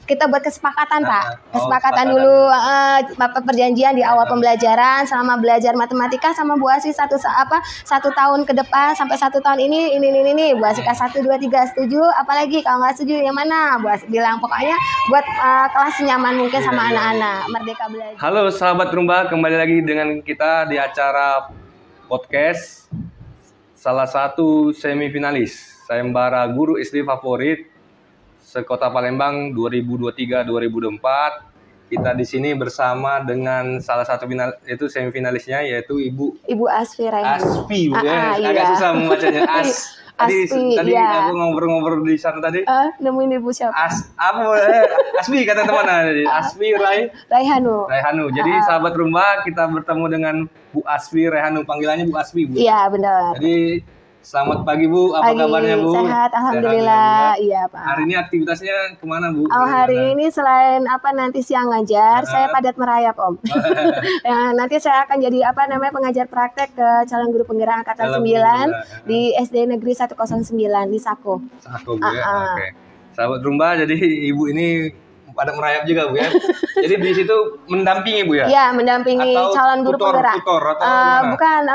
kita buat kesepakatan Pak, kesepakatan dulu perjanjian di awal pembelajaran selama belajar matematika sama Bu Asfi 1 tahun ke depan sampai 1 tahun ini Bu Asfi 1, 2, 3 setuju, apalagi kalau nggak setuju yang mana Bu Asfi bilang, pokoknya buat kelas nyaman mungkin sama anak-anak Merdeka Belajar. Halo sahabat Rumba, kembali lagi dengan kita di acara podcast salah satu semifinalis sayembara guru SD favorit sekota Palembang 2023-2024. Kita di sini bersama dengan salah satu semifinalisnya yaitu Ibu Asfi Raihannu. Asfi, agak susah membacanya. Tadi aku ngobrol-ngobrol di sana tadi. Nemuin Ibu siapa? Asfi kata teman tadi. Asfi Raihannu. Jadi sahabat Rumba, kita bertemu dengan Bu Asfi Raihannu. Panggilannya Bu Asfi, Bu. Iya, benar. Jadi selamat pagi Bu, apa kabarnya Bu? Sehat, alhamdulillah. Iya Pak. Hari ini aktivitasnya kemana Bu? Hari ini selain nanti siang ngajar, saya padat merayap Om. Nanti saya akan jadi pengajar praktek ke calon guru penggerak angkatan 9 di SD Negeri 109 di Sako. Sako Bu ya. Oke. Sahabat Rumba, jadi Ibu ini pada merayap juga Bu ya. Jadi di situ mendampingi Bu ya? Iya, mendampingi calon guru penggerak. Bukan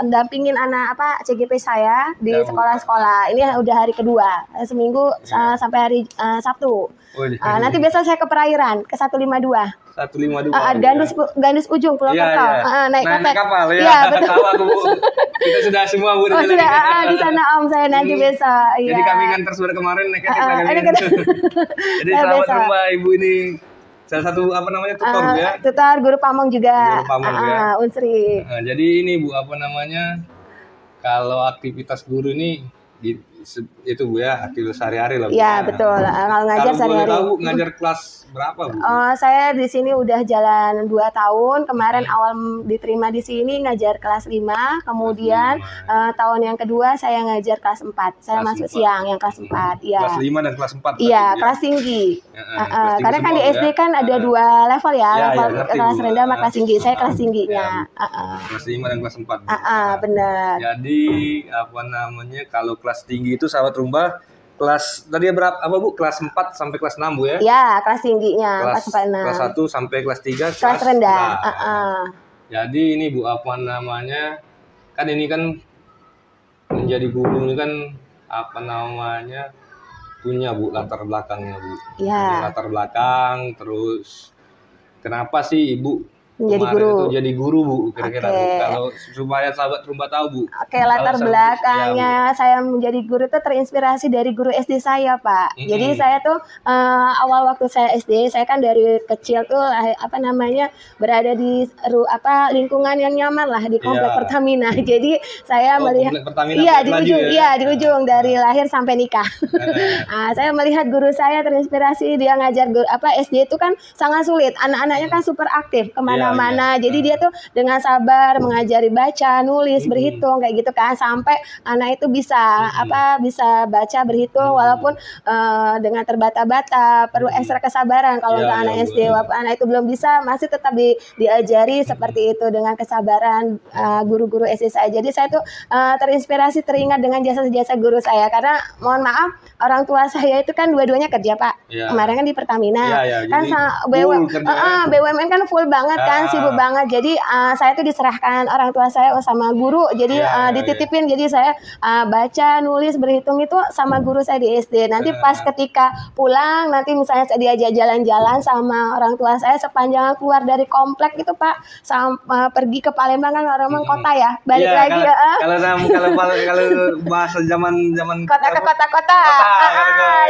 mendampingin anak CGP saya di sekolah-sekolah. Ini udah hari kedua, seminggu sampai hari Sabtu. Nanti besok saya ke perairan ke 152. 152. Gandus ujung Pulau Kapal. Naik kapal ya. Iya, betul. Kita sudah semua Bu. Sudah di sana Om, saya nanti besok. Jadi kami ngantar sudah kemarin naik Jadi sahabat Rumba, Ibu ini salah satu tutor ya. Tutor guru pamong juga. Unsri. Jadi ini Bu kalau aktivitas guru ini itu Bu ya, aktivitas sehari-hari lah Bu. Iya, betul. Kalau ngajar sehari-hari. Kalau boleh tahu ngajar kelas berapa Bu? Saya di sini udah jalan 2 tahun. Kemarin awal diterima di sini ngajar kelas 5, kemudian tahun yang kedua saya ngajar kelas 4. Saya masuk siang yang kelas 4. Iya. Kelas 5 dan kelas 4. Iya, kelas tinggi. Karena kan di SD kan ada 2 level ya, level kelas rendah sama kelas tinggi. Saya kelas tingginya. Kelas 5 dan kelas 4. Benar. Jadi kalau kelas tinggi itu sahabat Rumba, kelas tadi berapa Bu? Kelas 4 sampai kelas 6 Bu ya? Ya, kelas tingginya kelas 4 6. Kelas 1 sampai kelas 3 kelas rendah. Jadi ini Bu kan ini kan menjadi guru ini kan punya Bu latar belakangnya Bu. Iya. Latar belakang, terus kenapa sih Ibu menjadi guru. Itu jadi guru Bu, kira-kira Bu. Kalau supaya sahabat Rumba tahu Bu. Latar belakangnya saya menjadi guru itu terinspirasi dari guru SD saya Pak. Jadi saya tuh awal waktu saya SD, saya kan dari kecil tuh berada di lingkungan yang nyaman lah di komplek Pertamina. Jadi saya melihat di ujung dari lahir sampai nikah. Saya melihat guru saya terinspirasi, dia ngajar SD itu kan sangat sulit. Anak-anaknya kan super aktif kemana-mana. Jadi dia tuh dengan sabar mengajari baca, nulis, berhitung kayak gitu kan, sampai anak itu bisa bisa baca, berhitung walaupun dengan terbata-bata, perlu ekstra kesabaran kalau untuk anak SD. Walaupun anak itu belum bisa, masih tetap diajari seperti itu dengan kesabaran guru-guru SD saya. Jadi saya tuh terinspirasi, teringat dengan jasa-jasa guru saya, karena mohon maaf orang tua saya itu kan dua-duanya kerja Pak. Kemarin kan di Pertamina kan BUMN kan full banget kan, sibuk banget. Jadi saya tuh diserahkan orang tua saya sama guru. Jadi dititipin. Jadi saya baca, nulis, berhitung itu sama guru saya di SD. Nanti pas ketika pulang, nanti misalnya saya diajak jalan-jalan sama orang tua saya sepanjang keluar dari komplek itu Pak, pergi ke Palembang kan orang kota ya. Balik lagi Kalau bahasa zaman kota ke kota.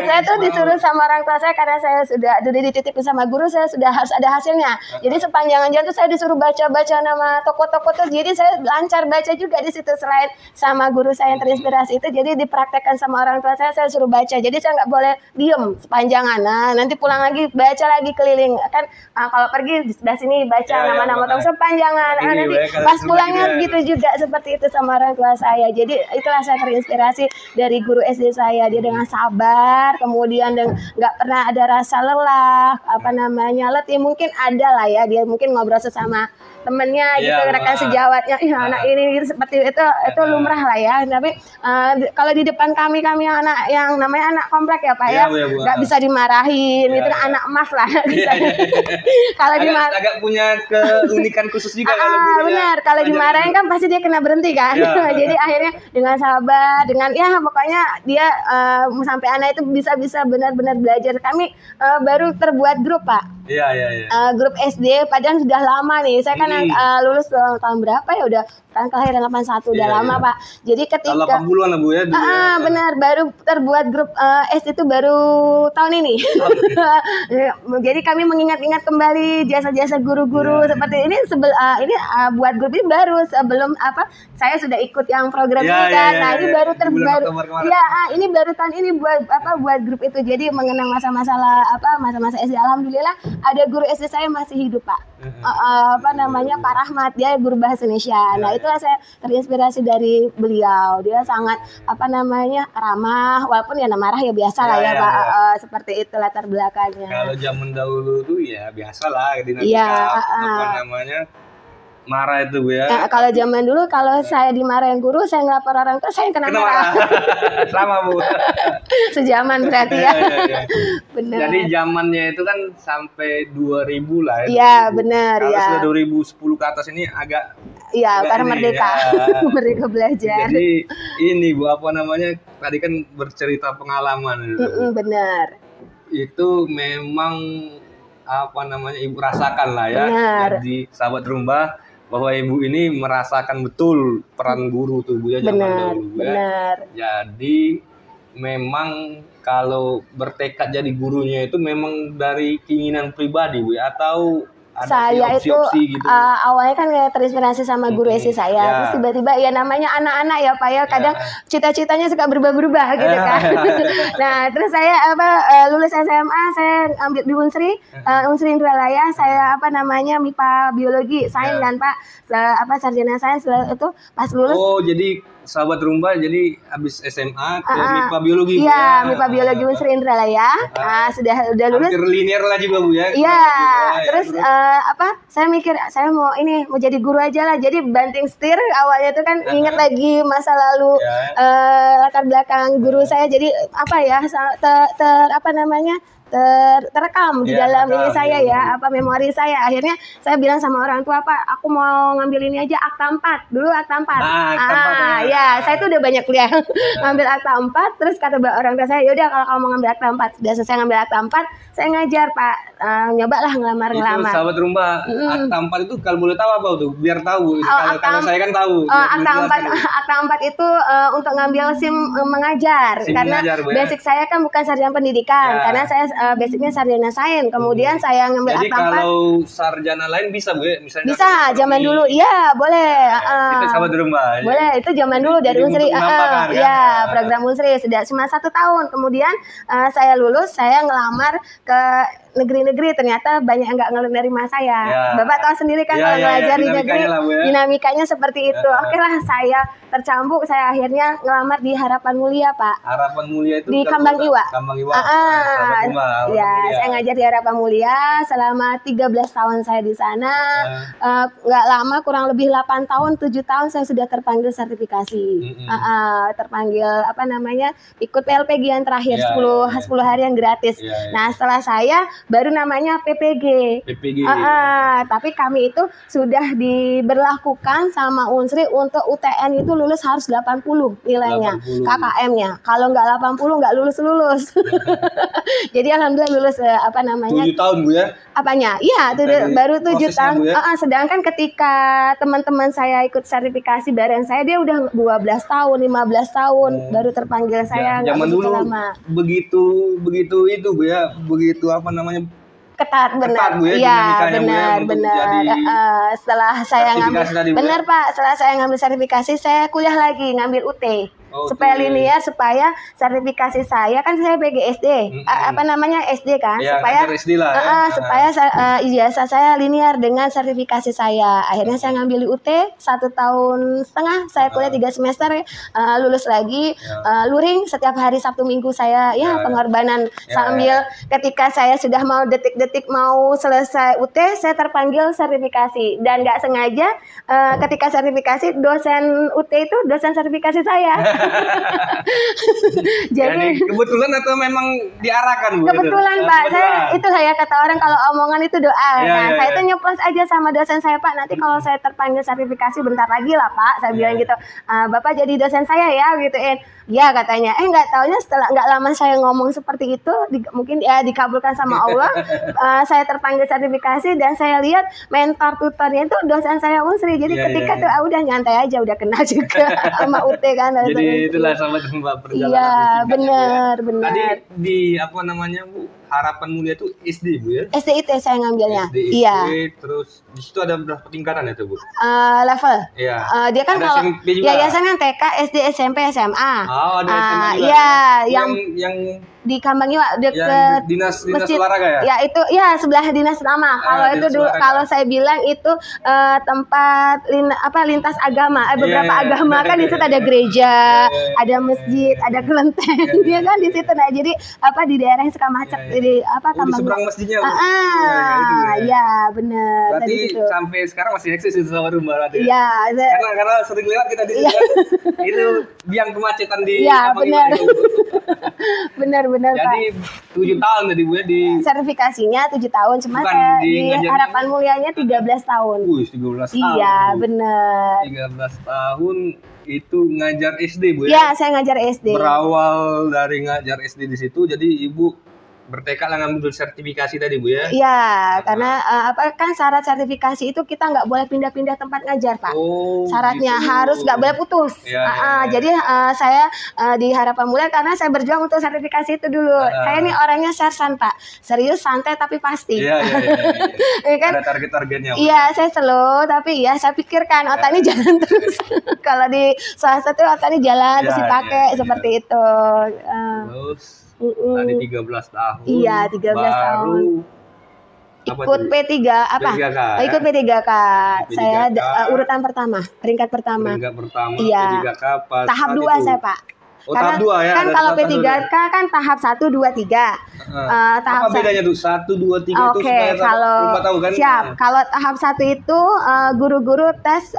Saya tuh disuruh sama orang tua saya karena saya sudah dititipin sama guru, saya sudah harus ada hasilnya. Jadi sepanjang jalan tuh saya disuruh baca nama toko-toko tuh, jadi saya lancar baca juga di situ. Selain sama guru saya yang terinspirasi itu, jadi dipraktekkan sama orang tua saya suruh baca. Jadi saya nggak boleh diem sepanjangan. Nanti pulang lagi baca lagi keliling kan. Kalau pergi di sebelah sini baca nama-nama toko sepanjangan. Nanti pas pulangnya gitu juga seperti itu sama orang tua saya. Jadi itulah saya terinspirasi dari guru SD saya. Dia dengan sabar, kemudian nggak pernah ada rasa lelah, letih. Mungkin ada lah ya, dia mungkin ngobrol sesama temennya gitu, Iya, rekan Mbak. sejawatnya, anak ini gitu, seperti itu lumrah lah ya. Tapi kalau di depan kami yang anak yang namanya anak komplek ya Pak Iya, ya, Bu, ya, Bu. nggak bisa dimarahin, Iya, itu kan iya. anak emas lah. Nggak bisa. Iya, Kalau agak punya keunikan khusus juga kalau gurunya benar, kalau ngajarin. dimarahin kan pasti dia kena berhenti kan. Iya. Jadi akhirnya dengan sabar, dengan ya pokoknya dia sampai anak itu bisa benar-benar belajar. Kami baru terbuat grup Pak. Iya. Grup SD, padahal sudah lama nih. Saya kan lulus tahun berapa ya, udah kan kelahiran 81, udah Iya, lama iya. Pak. Jadi ketika Tahun 80-an lah Bu ya. dulu ya. benar, baru terbuat grup SD itu baru tahun ini. Jadi kami mengingat-ingat kembali jasa-jasa guru-guru Iya. seperti ini. Buat grup ini baru sebelum saya sudah ikut yang program Iya, ini iya, kan. iya, Nah, ini iya. baru Di bulan terbaru. Oktober kemarin. Ya, ini baru tahun ini buat grup itu. Jadi mengenang masa-masa SD. Alhamdulillah ada guru SD saya masih hidup Pak. Pak Rahmat, dia guru bahasa Indonesia. Nah, itulah saya terinspirasi dari beliau. Dia sangat ramah, walaupun ya marah ya biasa lah ya, Iya, Pak. iya. Seperti itu latar belakangnya. Kalau zaman dahulu tuh ya biasa lah dinamika Iya, marah itu Bu ya. Kalau zaman dulu, kalau saya dimarahin guru, saya ngelapor orang tua, saya yang kena marah. Sama Bu. Sejaman berarti ya. Iya. Benar. Jadi zamannya itu kan sampai 2000 lah ya. Iya, benar Kalau ya. sudah 2010 ke atas ini agak Iya, karena ini, merdeka. ya. Merdeka belajar. Jadi ini Bu tadi kan bercerita pengalaman gitu. Benar. Itu memang Ibu rasakan lah ya. Benar. Jadi sahabat rumah bahwa Ibu ini merasakan betul peran guru tuh Bu ya zaman Benar, dahulu Bu ya. benar. Jadi memang kalau bertekad jadi gurunya itu memang dari keinginan pribadi Bu ya, atau ada Saya itu opsi-opsi gitu. awalnya kan kayak terinspirasi sama guru SD saya, Ya. terus tiba-tiba ya namanya anak-anak ya Pak ya, kadang cita-citanya suka berubah-berubah gitu kan. Nah, terus saya lulus SMA, saya ambil di Unsri Indralaya, saya MIPA biologi, sains kan Pak, sarjana sains itu pas lulus. Oh, jadi sahabat rumba jadi habis SMA ke MIPA biologi Bu, Iya, ya. MIPA biologi Unsri Indralaya. Nah, sudah lulus. Hampir linear lah juga Bu ya. Iya, Terus terus saya mikir saya mau jadi guru aja lah. Jadi banting setir awalnya tuh kan inget lagi masa lalu latar belakang guru saya. Jadi terekam di dalam ini saya ya, memori saya. Akhirnya saya bilang sama orang tua, Pak, aku mau ngambil ini aja akta 4. Dulu akta 4. Akta 4 ya, saya tuh udah banyak kuliah. Ngambil akta 4, terus kata orang tua saya, "Yaudah kalau kamu mau ngambil akta 4." Sudah selesai ngambil akta 4, saya ngajar, Pak. Nyobalah ngelamar. Itu sahabat rumba, akta 4 itu kalau boleh tahu apa tuh? Biar tahu. Kalau saya kan tahu. Akta 4 itu untuk ngambil SIM mengajar. SIM karena mengajar, Bu, ya. basic saya kan bukan sarjana pendidikan. Ya. Karena saya basicnya sarjana sains. Kemudian saya ngambil Jadi akta 4. kalau sarjana lain bisa Bu ya? Misalnya Bisa, zaman dulu. Iya, boleh. Itu sahabat rumba. Boleh, itu zaman dulu dari Jadi Unsri. untuk menambahkan, kan? Ya, program Unsri sudah cuma 1 tahun. Kemudian saya lulus, saya ngelamar ke negeri-negeri, ternyata banyak yang nggak nerima saya. Ya. Bapak tahu sendiri kan Ya, kalau ya, belajar di dinamikanya negeri, lah, Bu, ya. dinamikanya seperti itu. Oke lah, saya tercambuk, saya akhirnya ngelamar di Harapan Mulia, Pak. Harapan Mulia itu Di kalau Kambang Iwa. Kambang Iwa. Sahabat rumba, Harapan Ya, Mulia. saya ngajar di Harapan Mulia selama 13 tahun saya di sana. Nggak lama, kurang lebih 8 tahun, 7 tahun saya sudah terpanggil sertifikasi. Terpanggil ikut PLPG yang terakhir, 10 harian gratis. Nah, setelah saya baru namanya PPG. Tapi kami itu sudah diberlakukan sama Unsri untuk UTN itu lulus harus 80 nilainya, 80. KKM-nya. Kalau nggak 80 nggak lulus. Jadi alhamdulillah lulus 7 tahun Bu ya. Apanya? Iya, baru 7 prosesnya, tahun. Bu, ya? Sedangkan ketika teman-teman saya ikut sertifikasi bareng saya, dia udah 12 tahun, 15 tahun baru terpanggil saya. Zaman begitu dulu lama. begitu itu Bu ya, begitu Ketat, benar. Bu ya, Iya, dinamikanya, Bu, ya, benar. untuk jadi Setelah saya sertifikasi tadi, Bu, ya? benar Pak, setelah saya ngambil sertifikasi, saya kuliah lagi, ngambil UT. supaya linear, supaya sertifikasi saya kan saya PGSD, apa namanya SD kan, ya, supaya SD lah, ya. supaya ijazah saya linear dengan sertifikasi saya. Akhirnya saya ngambil UT 1,5 tahun, saya kuliah 3 semester, lulus lagi, luring setiap hari Sabtu Minggu saya pengorbanan sambil ketika saya sudah mau detik-detik mau selesai UT, saya terpanggil sertifikasi dan nggak sengaja ketika sertifikasi dosen UT itu dosen sertifikasi saya. Jadi kebetulan atau memang diarahkan Bu? Kebetulan Pak, saya itulah ya kata orang kalau omongan itu doa. Saya tuh nyeplos aja sama dosen saya, Pak, nanti kalau saya terpanggil sertifikasi bentar lagi lah Pak, saya bilang gitu, Bapak jadi dosen saya ya gituin. Ya katanya, nggak taunya setelah nggak lama saya ngomong seperti itu, mungkin ya dikabulkan sama Allah, saya terpanggil sertifikasi dan saya lihat mentor tutornya itu dosen saya Unsri. Jadi ketika tuh udah nyantai aja, udah kenal juga sama UT kan. Jadi itulah sahabat Mbak perjalanan. Iya benar. Tadi di apa namanya Bu? Harapan Mulia itu SD Bu ya? SD IT saya ngambilnya. SD, iya. Terus di situ ada berapa tingkatan ya tuh Bu? Level. Iya. Dia kan ada kalau yayasan kan TK, SD, SMP, SMA. Oh, ada SMA juga. Iya, yang di Kambang Iwa dekat dinas olahraga ya? Ya itu ya sebelah dinas utama. Kalau itu dulu kalau saya bilang itu tempat lintas agama, beberapa agama kan di situ ada gereja, ada masjid, ada kelenteng, ya kan di situ. Nah, jadi di daerah yang suka macet di Kambang. Di seberang masjidnya. Ya benar. Berarti sampai sekarang masih eksis itu sama rumah berarti. Iya. Karena sering lewat kita di situ. Itu biang kemacetan di. Iya benar. Benar jadi Pak. 7 tahun tadi Bu ya di sertifikasinya 7 tahun, cuma bukan, saya di harapan mulianya 13 tahun. 13 tahun. Iya, benar. 13 tahun itu ngajar SD Bu ya? Iya, saya ngajar SD. Berawal dari ngajar SD di situ, jadi Ibu bertekad ngambil sertifikasi tadi Bu ya? Iya, karena kan syarat sertifikasi itu kita nggak boleh pindah-pindah tempat ngajar Pak. Syaratnya gitu. Harus nggak boleh putus. Jadi saya di Harapan Mulia karena saya berjuang untuk sertifikasi itu dulu. Saya ini orangnya sersan Pak, serius, santai tapi pasti. Iya. Kan? Ada target-targetnya. Iya, saya slow tapi saya pikirkan otak ini jalan terus. Kalau di swasta tuh otak ini jalan terus dipakai seperti itu. Terus tadi 13 tahun. Iya, 13 tahun. Ikut P3 apa? Ikut P3K. Saya urutan pertama, peringkat pertama. Iya. P3K tahap 2 saya, Pak. Tahap 2 ya. Kan kalau P3K kan tahap 1 2 3. Tahap apa bedanya tuh? 1 2 3 itu supaya kalau tahu kan? Siap. Kalau tahap 1 itu guru-guru tes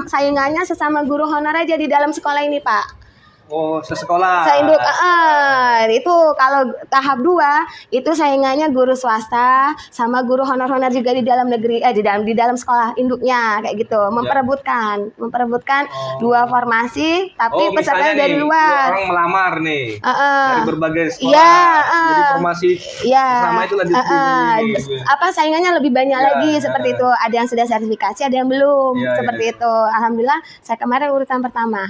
saingannya sesama guru honorer aja di dalam sekolah ini, Pak. Oh, sesekolah. Seinduk, itu kalau tahap 2 itu saingannya guru swasta sama guru honor-honor juga di dalam negeri, di dalam sekolah induknya kayak gitu, memperebutkan 2 formasi, tapi pesertanya dari luar. Orang melamar nih dari berbagai sekolah, jadi formasi sama itu lanjut saingannya lebih banyak lagi seperti itu. Ada yang sudah sertifikasi, ada yang belum seperti itu. Alhamdulillah saya kemarin urutan pertama.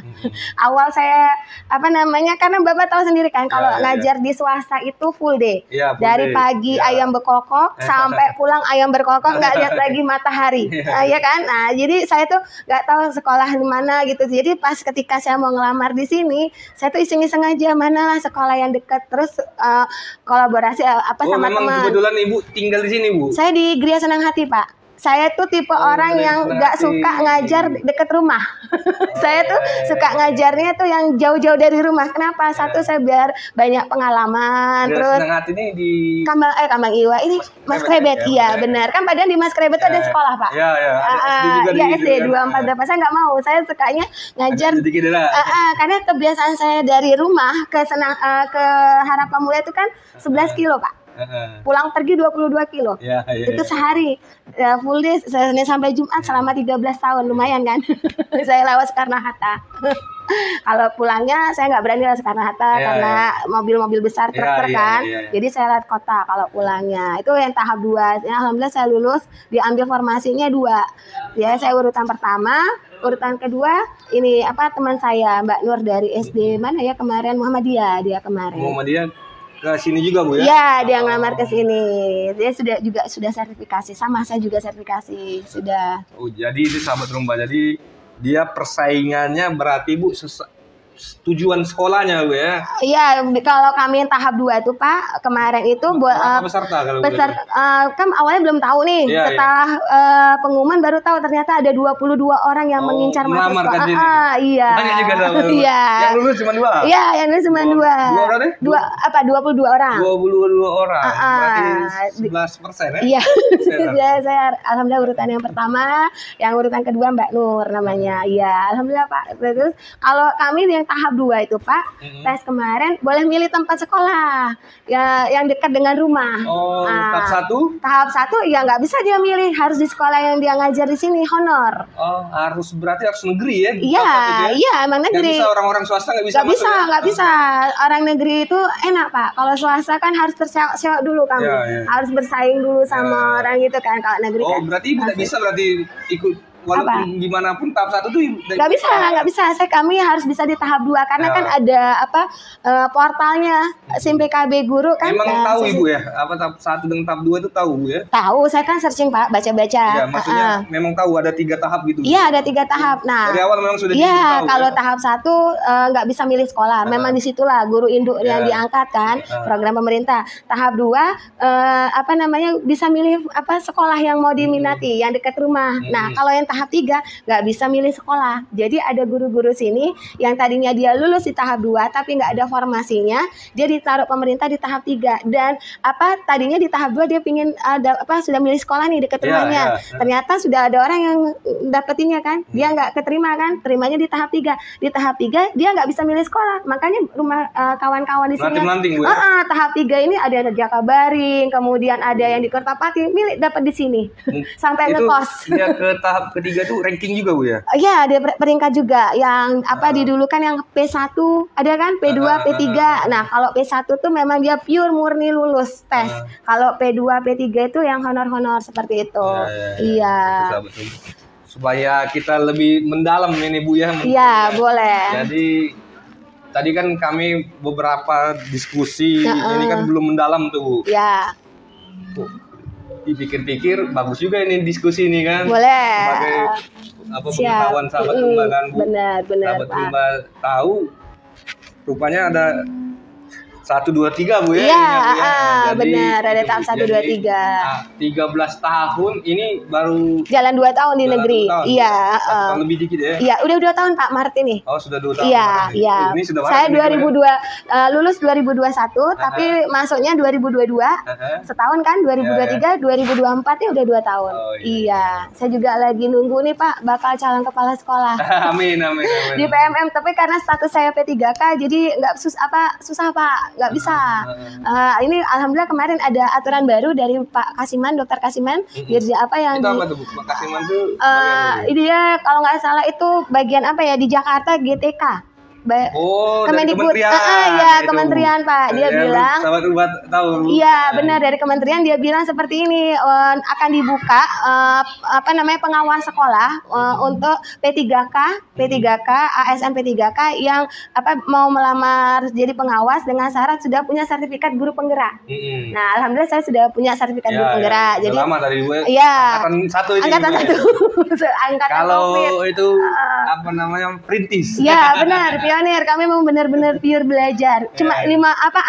Awal saya karena Bapak tahu sendiri kan kalau ngajar di swasta itu full day. Dari pagi ayam berkokok sampai pulang ayam berkokok, nggak lihat lagi matahari. Ya kan? Nah, jadi saya tuh nggak tahu sekolah di mana gitu. Jadi pas ketika saya mau ngelamar di sini, saya tuh iseng-iseng aja mana lah sekolah yang dekat, terus kolaborasi sama teman. Kebetulan Ibu tinggal di sini, Bu? Saya di Gria Senang Hati, Pak. Saya tuh tipe orang yang nggak suka ngajar deket rumah. Saya tuh suka ngajarnya tuh yang jauh-jauh dari rumah. Kenapa? Satu, saya biar banyak pengalaman. Terus Senang Hati ini di Kambang Iwa ini Mas Krebet. Iya benar. Kan padahal di Mas Krebet tuh ada sekolah Pak. Iya. SD 24 berapa. Saya nggak mau. Saya sukanya ngajar. Karena kebiasaan saya dari rumah ke Harapan Mulia itu kan 11 kilo Pak. Pulang pergi 22 kilo. Itu sehari. Full day Senin sampai Jumat selama 13 tahun. Lumayan kan? Saya lewat Soekarno-Hatta. Kalau pulangnya saya nggak berani lewat Soekarno-Hatta karena mobil-mobil besar truk kan. Jadi saya lewat kota kalau pulangnya. Itu yang tahap 2. Ya, alhamdulillah saya lulus, diambil formasinya 2. Ya, saya urutan pertama, urutan kedua ini teman saya Mbak Nur dari SD mana ya kemarin, Muhammadiyah dia kemarin. Muhammadiyah ke sini juga Bu ya? Iya, dia ngelamar ke sini. Dia sudah sertifikasi, sama saya juga sertifikasi sudah. Oh, jadi itu sahabat Rumba. Jadi dia persaingannya berarti Bu tujuan sekolahnya Bu ya? Iya, kalau kami yang tahap 2 itu Pak, kemarin itu Berapa peserta kalau kan awalnya belum tahu nih. Iya, Setelah pengumuman baru tahu ternyata ada 22 orang yang mengincar masuk melamar sekolah. kan Iya. Banyak juga sama. Iya. Yang lulus cuma 2. Iya, yang lulus cuma 2. Dua orang deh? 22 orang. 22 orang. Berarti 11% ya? Iya. saya alhamdulillah urutan yang pertama, yang urutan kedua Mbak Nur namanya. Iya, alhamdulillah Pak. Terus kalau kami yang tahap 2 itu Pak, tes kemarin boleh milih tempat sekolah ya yang dekat dengan rumah. Oh, tahap 1? Tahap 1 ya nggak bisa dia milih, harus di sekolah yang dia ngajar di sini honor. Oh, berarti harus negeri ya? Iya, iya emang negeri. Nggak bisa orang-orang swasta nggak bisa. Nggak bisa. Orang negeri itu enak Pak. Kalau swasta kan harus terseok-seok dulu kamu, harus bersaing dulu sama orang gitu kan. Kalau negeri. Oh, berarti nggak bisa berarti ikut. Walaupun gimana pun tahap 1 tuh nggak bisa. Kami harus bisa di tahap 2 karena kan ada portalnya SIM PKB guru kan. Emang tahu Ibu ya apa tahap 1 dengan tahap 2 itu tahu Bu ya? Tahu, saya kan searching Pak, baca-baca. Ya, maksudnya memang tahu ada 3 tahap gitu. Iya, ada 3 tahap. Nah, dari awal memang sudah iya, kalau tahap 1 nggak bisa milih sekolah. Memang disitulah guru induk yang diangkat kan, program pemerintah. Tahap 2 bisa milih sekolah yang mau diminati, yang dekat rumah. Nah, kalau yang tahap 3 nggak bisa milih sekolah. Jadi ada guru-guru sini yang tadinya dia lulus di tahap 2 tapi nggak ada formasinya, dia ditaruh pemerintah di tahap 3 dan tadinya di tahap 2 dia pingin sudah milih sekolah nih dekat rumahnya. Ternyata sudah ada orang yang dapetinnya kan. Dia nggak keterima kan, terimanya di tahap 3. Di tahap 3 dia nggak bisa milih sekolah. Makanya rumah kawan-kawan di sini. Tahap 3 ini ada di Jakabaring, kemudian ada yang di Kertapati, milih dapat di sini. Sampai ngekos. Dia ke tahap ketiga tuh ranking juga Bu ya? Iya, ada peringkat juga. Yang didulukan yang P1, ada kan P2, P3. Nah, kalau P1 tuh memang dia pure murni lulus tes. Kalau P2, P3 itu yang honor-honor seperti itu. Iya. Betul. Supaya kita lebih mendalam ini Bu ya. Iya, boleh. Jadi tadi kan kami beberapa diskusi, ini kan belum mendalam tuh Bu. Iya. Dipikir-pikir bagus juga ini diskusi ini kan. Boleh. Sebagai pengetahuan sahabat Tumba kan Bu. Benar sahabat Tumba tahu rupanya ada 1, 2, 3 Bu ya. Iya, benar ada tahap 1, 2, 3. 13 tahun ini baru jalan 2 tahun di negeri. Iya, lebih dikit ya. Iya, udah 2 tahun Pak Maret ini. Oh, sudah 2 tahun. Iya. Ini sudah saya 2002 lulus 2021 tapi masuknya 2022. Setahun kan 2023, 2024 ya udah 2 tahun. Iya. Saya juga lagi nunggu nih Pak bakal calon kepala sekolah. Amin. Di PMM tapi karena status saya P3K jadi nggak susah Pak. Nggak bisa. Ini alhamdulillah kemarin ada aturan baru dari Pak Kasiman, Dokter Kasiman. Dirjen yang itu apa tuh Pak Kasiman tuh? Dia kalau nggak salah itu bagian di Jakarta GTK. Kemendikbud. Kementerian Pak. Dia bilang tahu. Iya, benar dari kementerian dia bilang seperti ini akan dibuka pengawas sekolah untuk P3K, ASN P3K yang mau melamar jadi pengawas dengan syarat sudah punya sertifikat guru penggerak. Nah, alhamdulillah saya sudah punya sertifikat guru penggerak. Jadi lama dari gue. Iya. Angkatan 1 Angkatan kalau COVID. itu perintis. Iya, benar. Pionir, kami memang benar-benar pure belajar. Cuma 5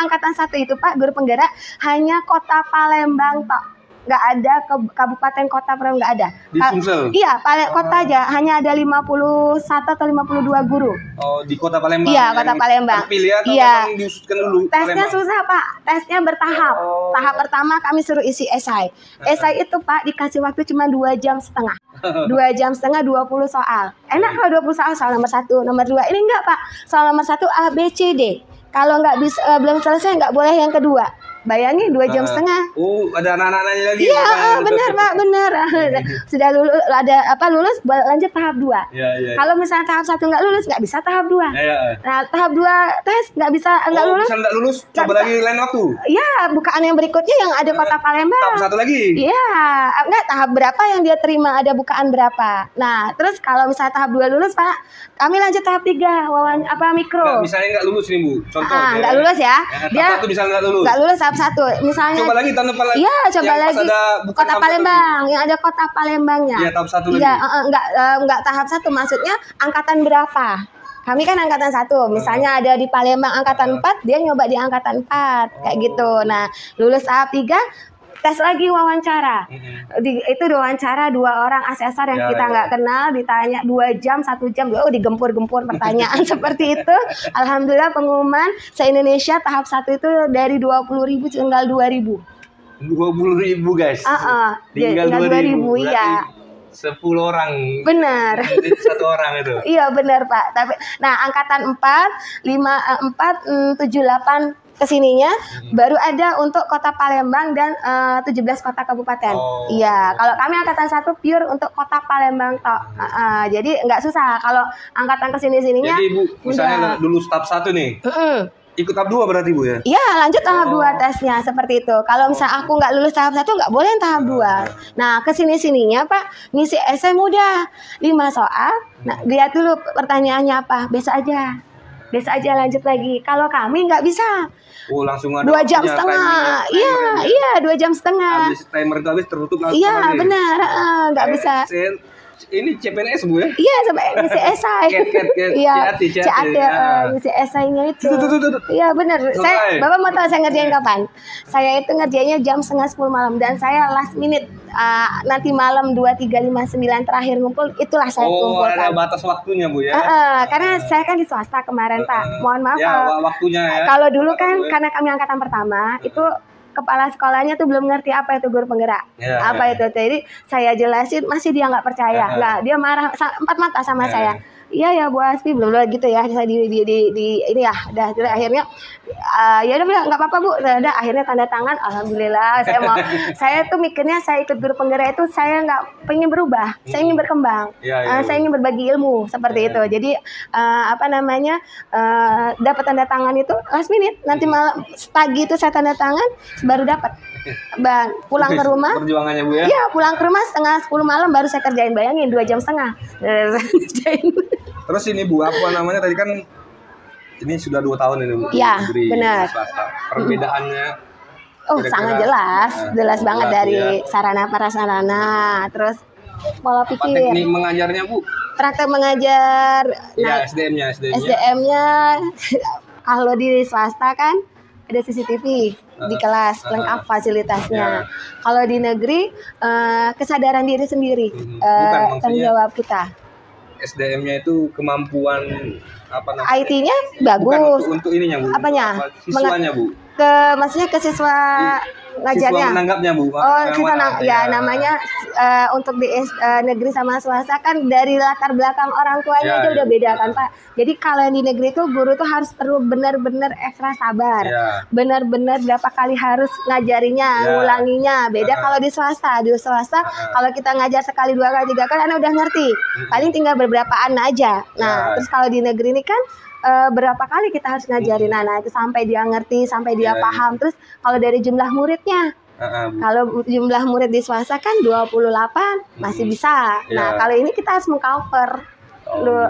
angkatan 1 itu Pak guru penggerak hanya kota Palembang Pak. Nggak ada kabupaten kota Palembang, nggak ada. Di Sumsel? Iya, kota aja hanya ada 51 atau 52 guru. Oh, di kota Palembang. Iya, kota Palembang. Terpilih atau memang diususkan dulu? Tesnya susah Pak, tesnya bertahap. Tahap pertama kami suruh isi esai. Esai itu Pak dikasih waktu cuma 2,5 jam. 2,5 jam 20 soal. Enak kalau 20 soal nomor 1, nomor 2. Ini enggak Pak, soal nomor 1 A, B, C, D. Kalau nggak bisa belum selesai nggak boleh yang kedua. Bayangin 2,5 jam. Ada anak-anaknya lagi. Iya, benar Pak, benar. Sudah lulus lulus lanjut tahap 2. Kalau misalnya tahap 1 nggak lulus nggak bisa tahap 2. Nah, tahap 2 tes nggak lulus. Nggak lulus, coba lagi lain waktu. Iya, bukaan yang berikutnya yang ada kota Palembang. Tahap 1 lagi. Iya, enggak tahap berapa yang dia terima ada bukaan berapa. Nah, terus kalau misalnya tahap 2 lulus Pak, kami lanjut tahap 3 mikro. Nah, misalnya nggak lulus nih Bu, contoh. Nggak lulus ya. Dia tahap 1 misalnya nggak lulus. Nggak lulus tahap 1. Misalnya coba lagi tahun depan lagi. Iya, coba lagi. Kota Palembang, yang ada kota Palembangnya. Iya, tahap 1 lagi. Iya, enggak tahap 1 maksudnya angkatan berapa? Kami kan angkatan 1, misalnya ada di Palembang angkatan 4, dia nyoba di angkatan 4, kayak gitu. Nah, lulus tahap 3, tes lagi wawancara. Itu wawancara 2 orang asesor yang kita nggak kenal, ditanya 2 jam, 1 jam, digempur-gempur pertanyaan seperti itu. Alhamdulillah pengumuman se-Indonesia tahap 1 itu dari 20.000 tinggal 2.000. 20.000 guys. Tinggal 2.000 iya. 10 orang. Benar. 1 orang itu. Iya benar Pak. Tapi nah angkatan 4, 5, 4, 7, 8 kesininya baru ada untuk kota Palembang dan 17 kota kabupaten. Iya, kalau kami angkatan 1 pure untuk kota Palembang toh. Jadi nggak susah kalau angkatan kesini-sininya. Jadi Bu, misalnya dulu tahap 1 nih. Ikut tahap 2 berarti Bu ya? Iya, lanjut tahap 2 tesnya seperti itu. Kalau misalnya aku nggak lulus tahap 1 nggak boleh tahap 2. Nah, kesini-sininya Pak, ngisi esai mudah 5 soal. Nah, lihat dulu pertanyaannya apa. Besok aja lanjut lagi. Kalau kami nggak bisa. Langsung ada 2 jam setengah. Iya, 2 jam setengah. Habis timer itu habis tertutup langsung. Iya, benar. Nggak bisa. Ini CPNS Bu ya? Iya, sampai ngisi esai. Iya, CAT ngisi esainya itu. Iya, benar. Bapak mau tahu saya ngerjain kapan? Saya itu ngerjainnya jam 9:30 malam dan saya last minute nanti malam 23.59 terakhir ngumpul, itulah saya kumpulkan. Ada batas waktunya Bu ya? Karena saya kan di swasta kemarin Pak. Mohon maaf. Ya, waktunya ya. Kalau dulu kan karena kami angkatan pertama itu kepala sekolahnya tuh belum ngerti apa itu guru penggerak, apa itu. Jadi saya jelasin masih dia nggak percaya, dia marah 4 mata sama saya. Iya ya Bu Aspi, belum gitu ya. Saya di ini ya, udah akhirnya ya udah bilang nggak apa-apa Bu. Udah akhirnya tanda tangan. Alhamdulillah. Saya tuh mikirnya saya ikut guru penggerak itu saya nggak pengen berubah, saya ingin berkembang, saya ingin berbagi ilmu seperti itu. Jadi dapat tanda tangan itu last minute. Nanti malam pagi itu saya tanda tangan baru dapat. Pulang ke rumah. Perjuangannya Bu ya? Iya, pulang ke rumah 9:30 malam baru saya kerjain. Bayangin 2 jam setengah. Terus ini Bu, apa namanya tadi kan ini sudah 2 tahun ini Bu. Iya, benar. Perbedaannya sangat jelas banget dari sarana prasarana, terus pola pikir. Teknik mengajarnya Bu? Praktek mengajar. Ya, SDM-nya. SDM-nya kalau di swasta kan ada CCTV di kelas, lengkap fasilitasnya. Kalau di negeri kesadaran diri sendiri, tanggung jawab kita. SDM-nya itu kemampuan apa namanya? IT-nya bagus. Bukan untuk ininya Bu. Apanya? Siswanya Bu. Maksudnya ke siswa ngajarnya. Siswa menanggapnya Bu. Namanya untuk di negeri sama swasta kan dari latar belakang orang tuanya aja udah beda kan Pak. Jadi kalau yang di negeri itu guru tuh harus perlu benar-benar ekstra sabar. Benar-benar berapa kali harus ngajarinya, ngulanginya. Beda kalau di swasta. Di swasta kalau kita ngajar sekali, 2 kali, 3 kali anak udah ngerti. Paling tinggal beberapa anak aja. Nah, terus kalau di negeri ini kan berapa kali kita harus ngajarin anak itu sampai dia ngerti, sampai dia paham. Terus kalau dari jumlah muridnya, kalau jumlah murid di swasta kan 28 masih bisa. Nah, kalau ini kita harus mengcover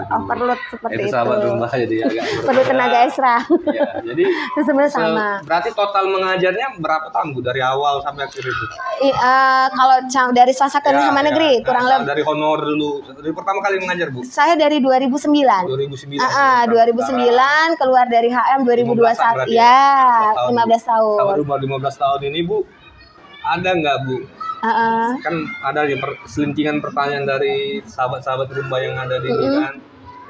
overload seperti itu. Sahabat rumah jadi agak perlu tenaga ekstra. Jadi sebenarnya sama. Berarti total mengajarnya berapa tahun Bu dari awal sampai akhir itu? Kalau dari swasta ke sama negeri kurang lebih. Dari honor dulu. Dari pertama kali mengajar Bu? Saya dari 2009. 2009 keluar dari HM 2021. Ya, 15 tahun. Sama rumah 15 tahun ini Bu, ada nggak Bu? Kan ada selintingan pertanyaan dari sahabat-sahabat rumah yang ada di sini kan.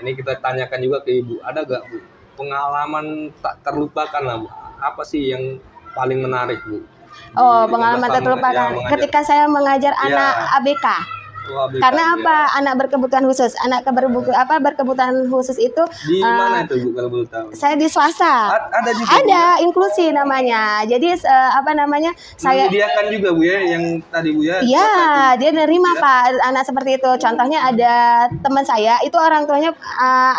Ini kita tanyakan juga ke Ibu. Ada nggak Bu pengalaman tak terlupakan lah Bu? Apa sih yang paling menarik Bu? Pengalaman tak terlupakan. Ketika saya mengajar anak ABK. Karena apa? Anak berkebutuhan khusus. Berkebutuhan khusus itu di mana itu Bu kalau boleh tahu? Saya di swasta. Ada juga. Ada inklusi namanya. Jadi saya menyediakan juga Bu ya yang tadi Bu ya. Iya, dia nerima Pak anak seperti itu. Contohnya ada teman saya itu orang tuanya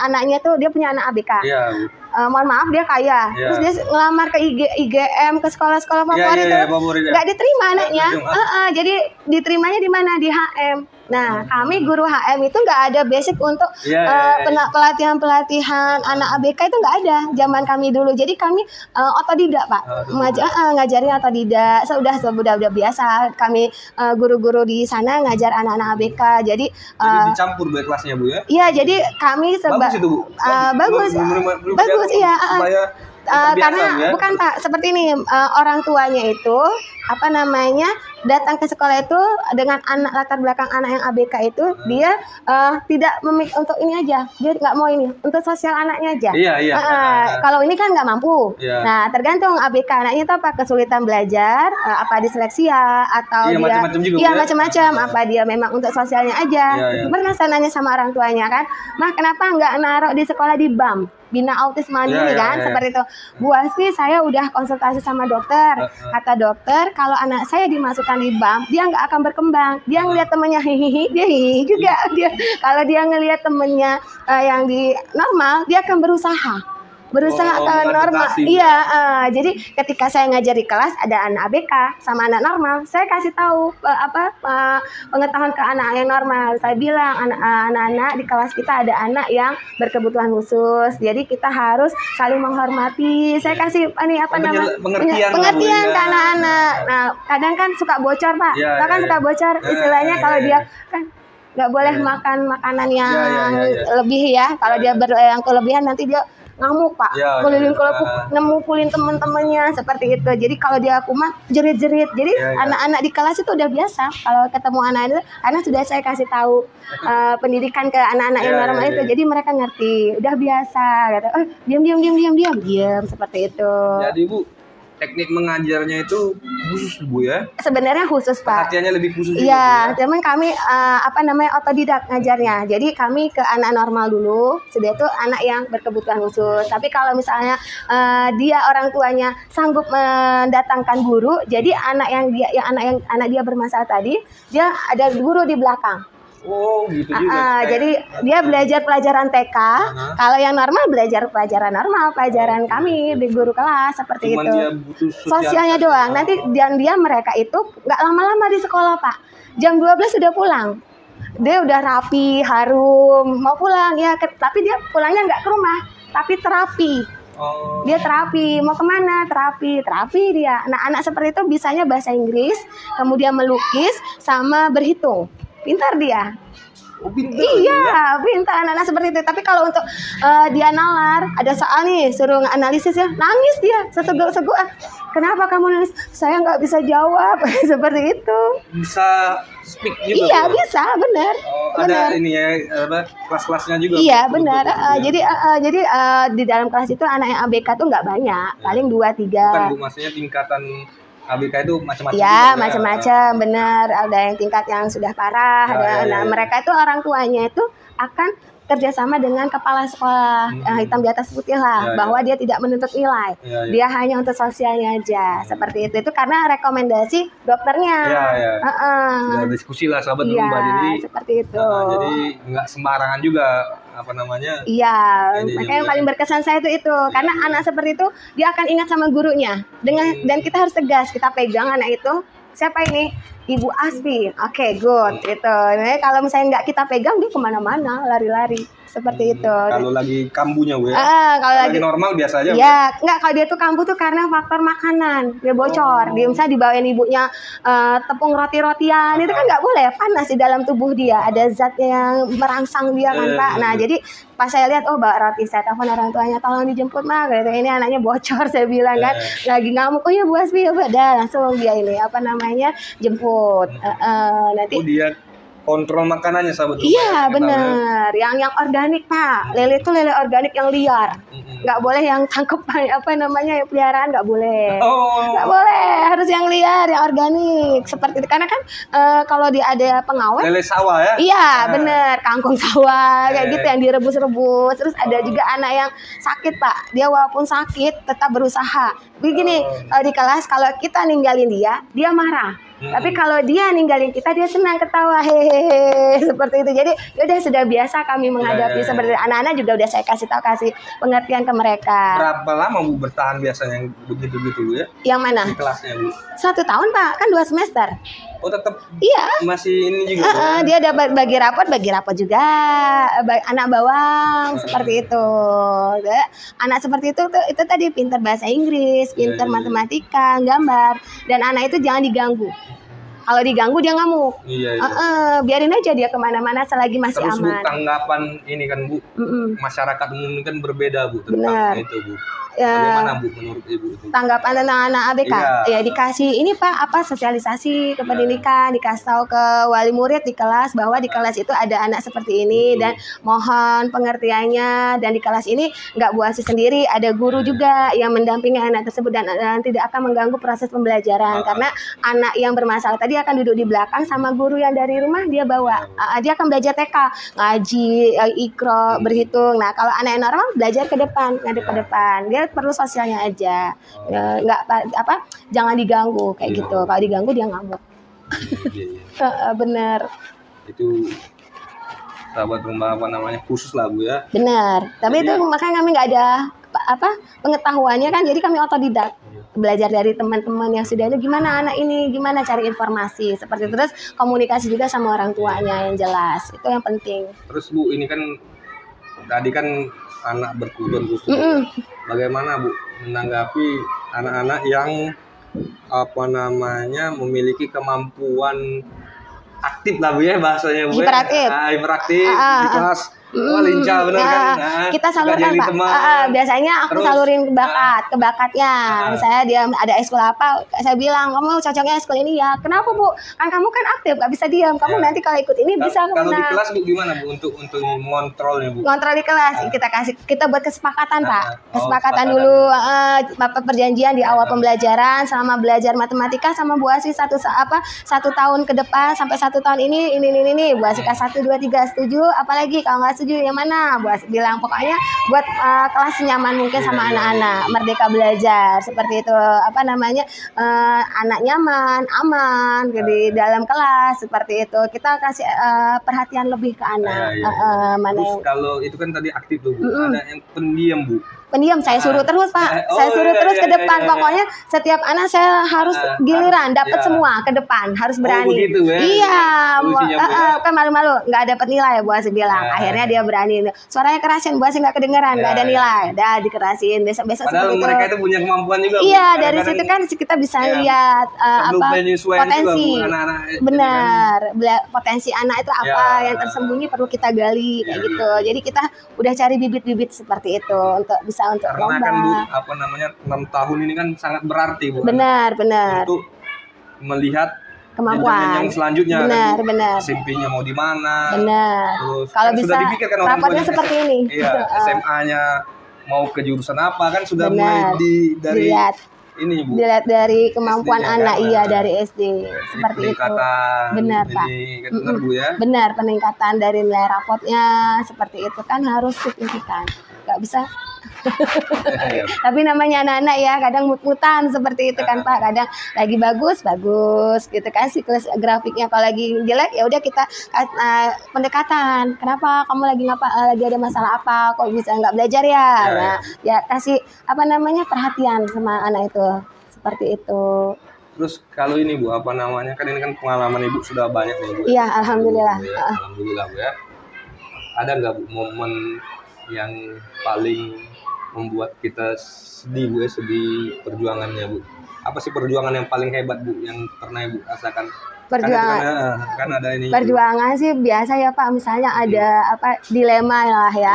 anaknya tuh dia punya anak ABK. Iya, Bu. Mohon maaf dia kaya, terus dia ngelamar ke IGM, ke sekolah-sekolah favorit itu, nggak diterima anaknya. Jadi diterimanya di mana? Di HM. Nah, kami guru HM itu nggak ada basic untuk pelatihan anak ABK itu nggak ada zaman kami dulu. Jadi kami otodidak Pak, ngajarin otodidak. Sudah biasa kami guru-guru di sana ngajar anak-anak ABK. Jadi dicampur dua kelasnya Bu ya? Iya, jadi kami bagus itu Bu. Bagus iya. Karena ya? bukan Pak, seperti ini orang tuanya itu datang ke sekolah itu dengan latar belakang anak yang ABK itu dia tidak untuk ini aja, dia nggak mau ini untuk sosial anaknya aja. Iya. Kalau ini kan nggak mampu. Iya. Nah tergantung ABK anaknya itu apa kesulitan belajar, apa disleksia atau dia macam-macam juga, macam-macam. Apa dia memang untuk sosialnya aja. Pernah saya nanya sama orang tuanya kan, mah kenapa nggak naruh di sekolah di BAM? Bina Autis Mandiri seperti itu. Bu Asfi, saya udah konsultasi sama dokter. Kata dokter, kalau anak saya dimasukkan di BAM, dia nggak akan berkembang. Dia ngelihat temennya hihihi, dia hihihi juga. Kalau dia ngelihat temennya yang di normal, dia akan berusaha ke normal. Iya, jadi ketika saya ngajar di kelas ada anak ABK sama anak normal, saya kasih tahu pengetahuan ke anak yang normal. Saya bilang anak-anak di kelas kita ada anak yang berkebutuhan khusus, jadi kita harus saling menghormati. Saya kasih pengertian ke anak-anak. Nah, kadang kan suka bocor Pak, suka bocor istilahnya kalau dia kan nggak boleh makan makanan yang lebih ya. Kalau dia yang kelebihan nanti dia ngamuk Pak, nemukulin teman-temannya seperti itu. Jadi kalau dia kumat jerit-jerit. Jadi anak-anak di kelas itu udah biasa kalau ketemu anak itu, karena sudah saya kasih tahu pendidikan ke anak-anak yang normal itu. Jadi mereka ngerti, udah biasa. Kata, diam seperti itu. Jadi Bu, teknik mengajarnya itu khusus Bu ya? Sebenarnya khusus Pak. Perhatiannya lebih khusus. Iya, teman kami otodidak ngajarnya. Jadi kami ke anak normal dulu, sudah itu anak yang berkebutuhan khusus. Tapi kalau misalnya dia orang tuanya sanggup mendatangkan guru, jadi anak dia bermasalah tadi, dia ada guru di belakang. Oh gitu juga. Jadi dia belajar pelajaran TK. Kalau yang normal belajar pelajaran normal, pelajaran kami di guru kelas seperti Cuman itu. Dia butuh sosialnya doang. Nanti mereka itu nggak lama-lama di sekolah Pak. Jam 12 sudah pulang. Dia udah rapi, harum, mau pulang ya. Tapi dia pulangnya nggak ke rumah, tapi terapi. Dia terapi, mau kemana? Terapi dia. Nah anak seperti itu bisanya bahasa Inggris, kemudian melukis sama berhitung. Pintar dia. Pintar anak-anak seperti itu. Tapi kalau untuk dia nalar, ada soal nih, suruh analisis ya, nangis dia, seseguk-seguk. Kenapa kamu nangis? Saya nggak bisa jawab. Seperti itu. Bisa speak juga. Iya, bisa, benar. Ada ini ya, kelas-kelasnya juga. Iya, benar. Jadi di dalam kelas itu anak yang ABK tuh nggak banyak, paling 2-3. Bukan Bu, maksudnya tingkatan ABK itu macam-macam. Ya, macam-macam, benar. Ada yang tingkat yang sudah parah. Mereka itu orang tuanya itu akan kerjasama dengan kepala sekolah, hitam di atas putih lah, bahwa dia tidak menuntut nilai. Dia hanya untuk sosialnya aja, seperti itu. Itu karena rekomendasi dokternya. Sudah diskusi lah sahabat rumah, jadi seperti itu. Jadi nggak sembarangan juga Iya, makanya yang paling berkesan saya itu karena anak seperti itu dia akan ingat sama gurunya dan kita harus tegas, kita pegang anak itu. Siapa ini? Ibu Asfi. Oke, good. Gitu. Nah, kalau misalnya nggak kita pegang dia kemana-mana, lari-lari. Seperti itu. Kalau lagi kambuhnya Bu ya? Kalau lagi normal biasa aja. Ya, enggak, kalau dia tuh kambuh tuh karena faktor makanan. Dia bocor. Dia misalnya dibawain ibunya tepung roti-rotian, itu kan nggak boleh, panas di dalam tubuh dia. Ada zat yang merangsang dia kan Pak. Nah, jadi pas saya lihat, bawa roti, saya telepon orang tuanya, tolong dijemput Mak. Gitu. Ini anaknya bocor, saya bilang kan. Lagi ngamuk, ya Bu Asfi, ya udah langsung dia ini jemput. Nanti dia kontrol makanannya sahabat. Iya benar, yang organik Pak. Lele itu lele organik yang liar, nggak boleh yang tangkep peliharaan, nggak boleh. Nggak boleh, harus yang liar, yang organik seperti itu. Karena kan kalau dia ada pengawet, lele sawah ya. Iya benar, kangkung sawah kayak gitu yang direbus-rebus. Terus ada juga anak yang sakit Pak, dia walaupun sakit tetap berusaha. Begini di kelas kalau kita ninggalin dia marah. Tapi kalau dia ninggalin kita, dia senang ketawa, hehehe, seperti itu. Jadi udah sudah biasa kami menghadapi seperti itu. Anak-anak juga udah saya kasih pengertian ke mereka. Berapa lama Bu bertahan biasanya begitu-gitu ya? Yang mana? Di kelasnya Bu? 1 tahun Pak, kan 2 semester. Oh tetap Iya. masih ini juga. Dia dapat bagi rapot juga, anak bawang seperti itu. Anak seperti itu tadi pintar bahasa Inggris, pintar matematika, gambar, dan anak itu jangan diganggu. Kalau diganggu dia ngamuk. Iya. Biarin aja dia kemana-mana selagi masih Terus, aman. Bu, tanggapan ini kan Bu, masyarakat umum kan berbeda Bu tentang itu Bu. Bagaimana Bu menurut Ibu itu? Tanggapan tentang anak ABK? Ya dikasih ini Pak, sosialisasi ke pendidikan, dikasih tahu ke wali murid di kelas bahwa di kelas itu ada anak seperti ini dan mohon pengertiannya, dan di kelas ini nggak Bu Asi sendiri, ada guru juga yang mendampingi anak tersebut dan tidak akan mengganggu proses pembelajaran karena anak yang bermasalah tadi akan duduk di belakang sama guru yang dari rumah dia bawa. Dia akan belajar TK, ngaji, ikro, berhitung. Nah, kalau anak yang normal belajar ke depan, ngadep ke depan. Dia perlu sosialnya aja. Nggak jangan diganggu kayak gitu. Kalau diganggu dia ngamuk. Bener. Itu sahabat rumah khusus lah Bu ya. Bener. Tapi itu makanya kami nggak ada pengetahuannya kan, jadi kami otodidak. Belajar dari teman-teman yang sudah ada gimana anak ini, gimana cari informasi seperti itu. Terus komunikasi juga sama orang tuanya yang jelas, itu yang penting. Terus Bu, ini kan tadi kan anak berkebutuhan khusus. Bagaimana Bu menanggapi anak-anak yang memiliki kemampuan aktif lah Bu ya bahasanya Bu. Hiperaktif. Di kelas lincah bener kan. Kita salurkan Pak. Biasanya aku salurin ke bakatnya. Misalnya dia ada ekskul apa, saya bilang kamu cocoknya ekskul ini ya. Kenapa Bu? Kan kamu kan aktif, gak bisa diam. Kamu nanti kalau ikut ini bisa. Kalau di kelas Bu gimana Bu untuk ngontrolnya Bu? Kontrol di kelas kita buat kesepakatan Pak. Kesepakatan dulu, perjanjian di awal pembelajaran selama belajar matematika sama Bu Asi 1 tahun ke depan sampai 1 tahun ini Bu Asi 1, 2, 3 setuju. Apalagi kalau nggak setuju yang mana? Bu Asi bilang pokoknya buat kelas nyaman mungkin sama anak-anak, merdeka belajar seperti itu. Anak nyaman, aman di dalam kelas seperti itu. Kita kasih perhatian lebih ke anak. Terus kalau itu kan tadi aktif tuh Bu, ada yang pendiam Bu. Pendiam saya suruh terus Pak, saya suruh terus ke depan. Pokoknya setiap anak saya harus giliran dapat semua ke depan, harus berani. Begitu, ya? Iya, kan malu-malu nggak dapat nilai Bu Asi bilang. Akhirnya dia berani. Suaranya kerasin, Bu Asi nggak kedengeran, nggak ada nilai. Dah dikerasin. Besok-besok padahal seperti mereka itu punya kemampuan juga. Iya, dari situ kan kita bisa lihat potensi. Benar, potensi anak itu apa yang tersembunyi perlu kita gali kayak gitu. Jadi kita udah cari bibit-bibit seperti itu untuk untuk karena lomba. Kan Bu 6 tahun ini kan sangat berarti Bu. Benar. Untuk melihat kemampuan yang selanjutnya. Benar. SMP-nya mau di mana. Benar. Terus kalau kan bisa sudah dipikirkan orang rapotnya seperti ini. Iya, SMA-nya mau ke jurusan apa kan sudah mulai dilihat. Ini Bu. Dilihat dari kemampuan anak dari SD seperti itu. Benar Pak. Benar Bu ya. Benar, peningkatan dari nilai rapotnya seperti itu kan harus signifikan. Gak bisa. Tapi namanya anak-anak ya kadang mut-mutan seperti itu kan Pak. Kadang lagi bagus gitu kan siklus grafiknya. Kalau lagi jelek ya udah kita pendekatan. Kenapa kamu lagi lagi ada masalah apa? Kok bisa nggak belajar ya? Nah, ya kasih perhatian sama anak itu seperti itu. Terus kalau ini Bu kan ini kan pengalaman Ibu sudah banyak nih Bu. Iya, alhamdulillah. Alhamdulillah Bu ya. Ada nggak Bu momen yang paling membuat kita sedih Bu sedih perjuangannya Bu? Apa sih perjuangan yang paling hebat Bu yang pernah Ibu rasakan? Perjuangan kan ada ini. Perjuangan sih biasa ya Pak, misalnya ada dilema lah ya.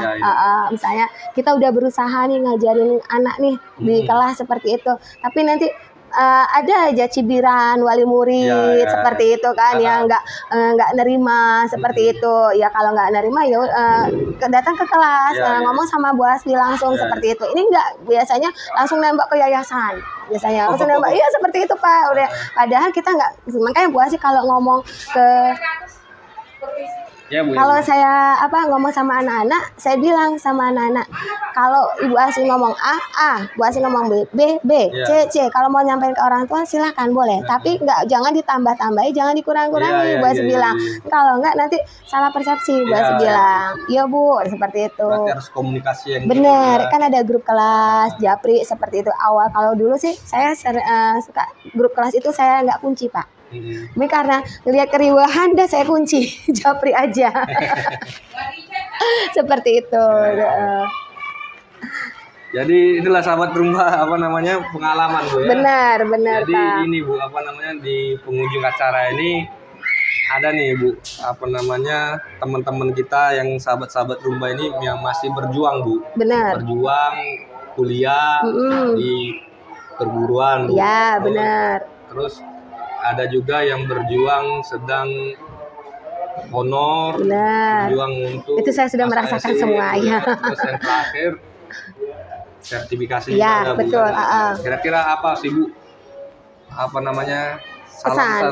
Misalnya kita udah berusaha nih ngajarin anak nih di kelas seperti itu, tapi nanti ada aja cibiran wali murid seperti itu kan yang nggak nerima seperti itu. Ya kalau nggak nerima ya datang ke kelas ngomong sama Bu Asi langsung seperti itu. Ini nggak biasanya langsung nembak ke yayasan. Biasanya langsung nembak. Iya seperti itu Pak. Udah padahal kita nggak, makanya Bu Asi kalau ngomong ke kalau saya ngomong sama anak-anak, saya bilang sama anak-anak, kalau Ibu Asi ngomong A, Bu Asi ngomong B, C. Kalau mau nyampein ke orang tua silahkan boleh, tapi jangan ditambah-tambahi, jangan dikurang-kurangi. Bu Asi bilang, kalau enggak nanti salah persepsi. Bu Asi bilang, iya Bu, seperti itu. Berarti harus komunikasi yang benar. Kan ada grup kelas, japri seperti itu. Awal kalau dulu sih saya suka grup kelas itu saya nggak kunci Pak. Ini karena ngelihat keriuhan, dah saya kunci, japri aja. Seperti itu. Jadi itulah sahabat rumah pengalaman Bu ya. Benar Jadi Pak. ini Bu di pengunjung acara ini ada nih Bu teman-teman kita yang sahabat-sahabat rumah ini yang masih berjuang Bu. Benar. Berjuang kuliah di perguruan Bu. Ya benar. Terus ada juga yang berjuang sedang honor, benar. berjuang untuk itu saya sudah merasakan semua ya. Terus yang terakhir sertifikasi ya, juga, betul. Kira-kira apa sih Bu?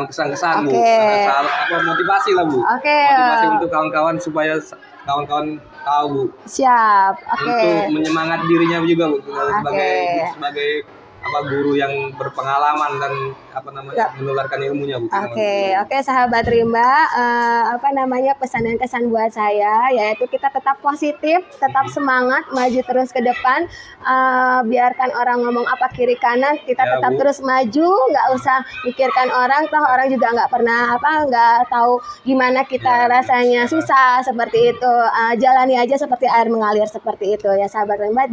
Kesan-kesan Bu. Motivasi lah Bu. Motivasi untuk kawan-kawan supaya kawan-kawan tahu Bu. Siap. Untuk menyemangat dirinya juga Bu sebagai guru yang berpengalaman dan menularkan ilmunya Bu. Oke, sahabat Rimba, pesan dan kesan buat saya yaitu kita tetap positif, tetap semangat, maju terus ke depan. Biarkan orang ngomong apa kiri kanan, kita tetap terus maju, nggak usah pikirkan orang, toh orang juga nggak pernah nggak tahu gimana kita rasanya susah seperti itu. Jalani aja seperti air mengalir seperti itu ya sahabat Rimba.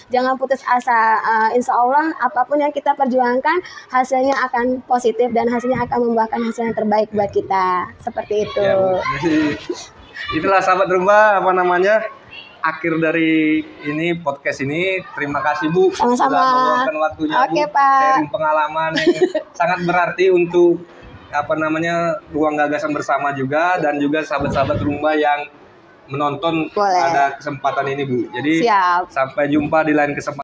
Jangan putus asa. Insya Allah apapun yang kita perjuangkan hasilnya akan positif dan hasilnya akan membuahkan hasil yang terbaik buat kita seperti itu. Itulah sahabat rumah akhir dari ini podcast ini. Terima kasih Bu sama-sama sudah meluangkan waktunya Bu Pak. sharing pengalaman yang sangat berarti untuk ruang gagasan bersama juga dan juga sahabat-sahabat rumah yang menonton pada kesempatan ini Bu. Jadi sampai jumpa di lain kesempatan.